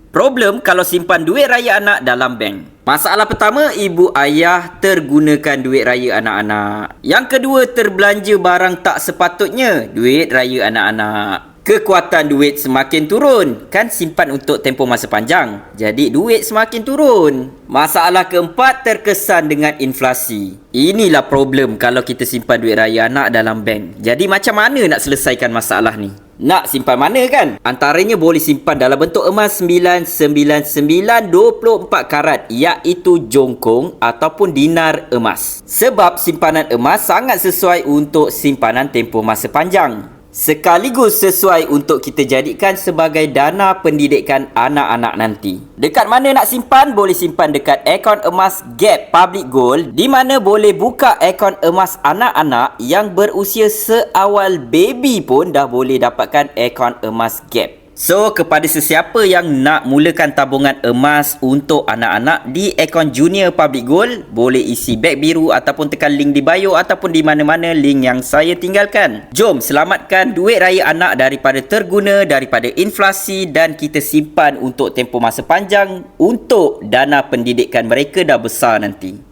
Problem kalau simpan duit raya anak dalam bank. Masalah pertama, ibu ayah tergunakan duit raya anak-anak. Yang kedua, terbelanja barang tak sepatutnya, duit raya anak-anak. Kekuatan duit semakin turun, kan simpan untuk tempoh masa panjang, jadi duit semakin turun. Masalah keempat, terkesan dengan inflasi. Inilah problem kalau kita simpan duit raya anak dalam bank. Jadi macam mana nak selesaikan masalah ni? Nak simpan mana kan? Antaranya boleh simpan dalam bentuk emas 999 24 karat, iaitu jongkong ataupun dinar emas. Sebab simpanan emas sangat sesuai untuk simpanan tempoh masa panjang. Sekaligus sesuai untuk kita jadikan sebagai dana pendidikan anak-anak nanti. Dekat mana nak simpan? Boleh simpan dekat akaun emas Gap Public Gold, di mana boleh buka akaun emas anak-anak yang berusia seawal baby pun dah boleh dapatkan akaun emas Gap. So, kepada sesiapa yang nak mulakan tabungan emas untuk anak-anak di akaun Junior Public Gold, boleh isi beg biru ataupun tekan link di bio ataupun di mana-mana link yang saya tinggalkan. Jom selamatkan duit raya anak daripada terguna, daripada inflasi, dan kita simpan untuk tempoh masa panjang untuk dana pendidikan mereka dah besar nanti.